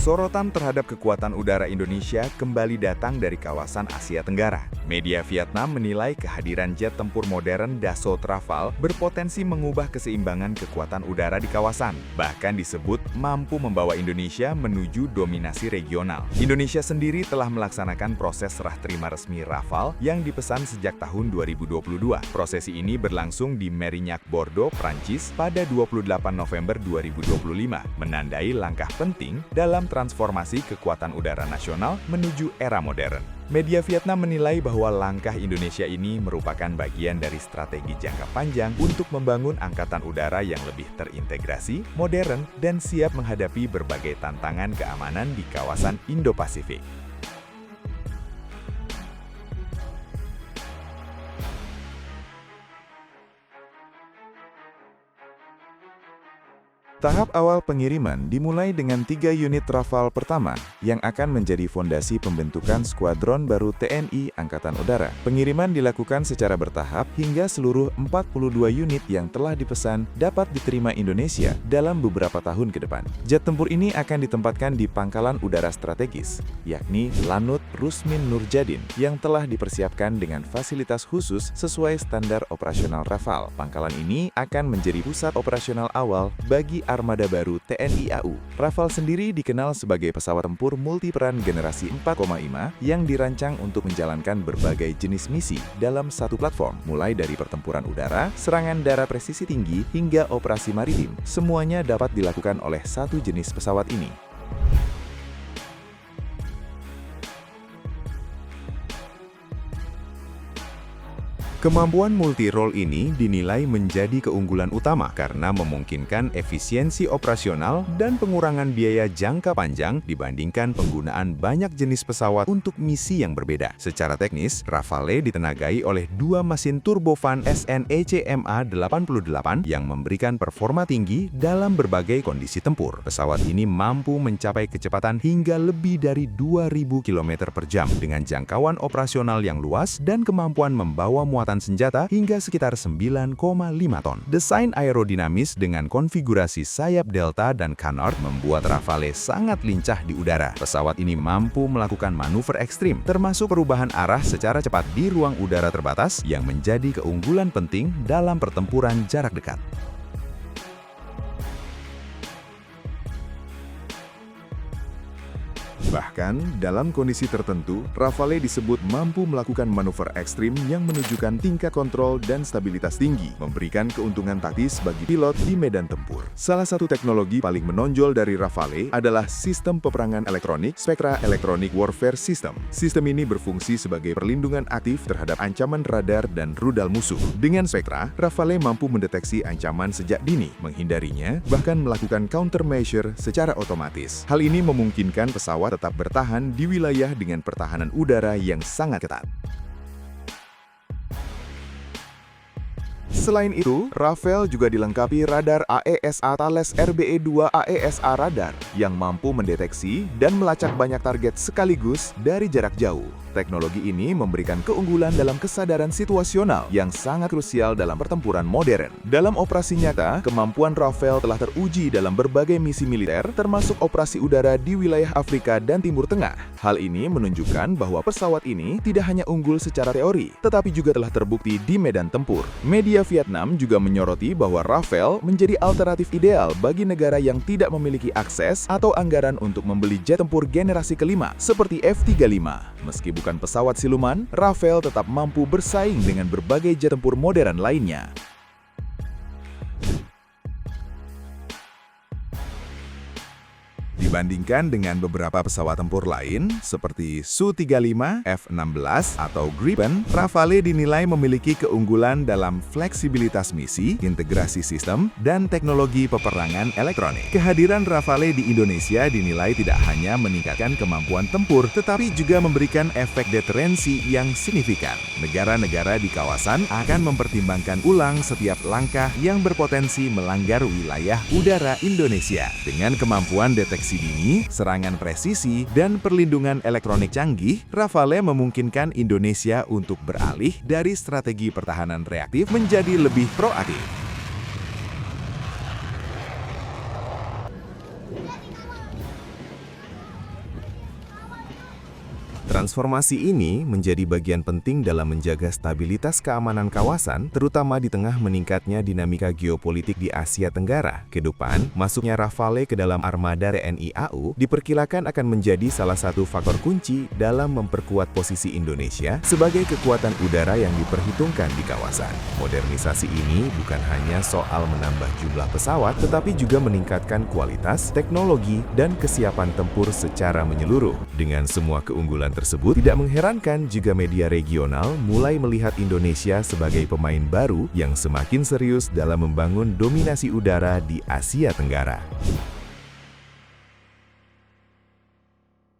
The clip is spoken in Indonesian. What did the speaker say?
Sorotan terhadap kekuatan udara Indonesia kembali datang dari kawasan Asia Tenggara. Media Vietnam menilai kehadiran jet tempur modern Dassault Rafale berpotensi mengubah keseimbangan kekuatan udara di kawasan. Bahkan disebut mampu membawa Indonesia menuju dominasi regional. Indonesia sendiri telah melaksanakan proses serah terima resmi Rafale yang dipesan sejak tahun 2022. Prosesi ini berlangsung di Mérignac, Bordeaux, Prancis pada 28 November 2025, menandai langkah penting dalam transformasi kekuatan udara nasional menuju era modern. Media Vietnam menilai bahwa langkah Indonesia ini merupakan bagian dari strategi jangka panjang untuk membangun angkatan udara yang lebih terintegrasi, modern, dan siap menghadapi berbagai tantangan keamanan di kawasan Indo-Pasifik. Tahap awal pengiriman dimulai dengan 3 unit Rafale pertama yang akan menjadi fondasi pembentukan skuadron baru TNI Angkatan Udara. Pengiriman dilakukan secara bertahap hingga seluruh 42 unit yang telah dipesan dapat diterima Indonesia dalam beberapa tahun ke depan. Jet tempur ini akan ditempatkan di pangkalan udara strategis, yakni Lanut Rusmin Nurjadin, yang telah dipersiapkan dengan fasilitas khusus sesuai standar operasional Rafale. Pangkalan ini akan menjadi pusat operasional awal bagi armada baru TNI AU. Rafale sendiri dikenal sebagai pesawat tempur multiperan generasi 4,5 yang dirancang untuk menjalankan berbagai jenis misi dalam satu platform, mulai dari pertempuran udara, serangan darat presisi tinggi, hingga operasi maritim. Semuanya dapat dilakukan oleh satu jenis pesawat ini. Kemampuan multi-role ini dinilai menjadi keunggulan utama karena memungkinkan efisiensi operasional dan pengurangan biaya jangka panjang dibandingkan penggunaan banyak jenis pesawat untuk misi yang berbeda. Secara teknis, Rafale ditenagai oleh 2 mesin turbofan SNECMA-88 yang memberikan performa tinggi dalam berbagai kondisi tempur. Pesawat ini mampu mencapai kecepatan hingga lebih dari 2.000 km per jam dengan jangkauan operasional yang luas dan kemampuan membawa muatan senjata hingga sekitar 9,5 ton. Desain aerodinamis dengan konfigurasi sayap delta dan canard membuat Rafale sangat lincah di udara. Pesawat ini mampu melakukan manuver ekstrim, termasuk perubahan arah secara cepat di ruang udara terbatas yang menjadi keunggulan penting dalam pertempuran jarak dekat. Bahkan, dalam kondisi tertentu, Rafale disebut mampu melakukan manuver ekstrim yang menunjukkan tingkat kontrol dan stabilitas tinggi, memberikan keuntungan taktis bagi pilot di medan tempur. Salah satu teknologi paling menonjol dari Rafale adalah sistem peperangan elektronik Spectra Electronic Warfare System. Sistem ini berfungsi sebagai perlindungan aktif terhadap ancaman radar dan rudal musuh. Dengan Spectra, Rafale mampu mendeteksi ancaman sejak dini, menghindarinya, bahkan melakukan countermeasure secara otomatis. Hal ini memungkinkan pesawat tetap bertahan di wilayah dengan pertahanan udara yang sangat ketat. Selain itu, Rafale juga dilengkapi radar AESA Thales RBE-2 AESA radar yang mampu mendeteksi dan melacak banyak target sekaligus dari jarak jauh. Teknologi ini memberikan keunggulan dalam kesadaran situasional yang sangat krusial dalam pertempuran modern. Dalam operasi nyata, kemampuan Rafale telah teruji dalam berbagai misi militer, termasuk operasi udara di wilayah Afrika dan Timur Tengah. Hal ini menunjukkan bahwa pesawat ini tidak hanya unggul secara teori, tetapi juga telah terbukti di medan tempur. Media Vietnam juga menyoroti bahwa Rafale menjadi alternatif ideal bagi negara yang tidak memiliki akses atau anggaran untuk membeli jet tempur generasi kelima seperti F-35. Meski bukan pesawat siluman, Rafale tetap mampu bersaing dengan berbagai jet tempur modern lainnya. Dibandingkan dengan beberapa pesawat tempur lain seperti Su-35, F-16, atau Gripen, Rafale dinilai memiliki keunggulan dalam fleksibilitas misi, integrasi sistem, dan teknologi peperangan elektronik. Kehadiran Rafale di Indonesia dinilai tidak hanya meningkatkan kemampuan tempur, tetapi juga memberikan efek deterensi yang signifikan. Negara-negara di kawasan akan mempertimbangkan ulang setiap langkah yang berpotensi melanggar wilayah udara Indonesia. Dengan kemampuan deteksi dini, serangan presisi, dan perlindungan elektronik canggih, Rafale memungkinkan Indonesia untuk beralih dari strategi pertahanan reaktif menjadi lebih proaktif. Transformasi ini menjadi bagian penting dalam menjaga stabilitas keamanan kawasan, terutama di tengah meningkatnya dinamika geopolitik di Asia Tenggara. Ke depan, masuknya Rafale ke dalam armada TNI AU diperkirakan akan menjadi salah satu faktor kunci dalam memperkuat posisi Indonesia sebagai kekuatan udara yang diperhitungkan di kawasan. Modernisasi ini bukan hanya soal menambah jumlah pesawat, tetapi juga meningkatkan kualitas, teknologi, dan kesiapan tempur secara menyeluruh. Dengan semua keunggulan tersebut, tidak mengherankan jika media regional mulai melihat Indonesia sebagai pemain baru yang semakin serius dalam membangun dominasi udara di Asia Tenggara.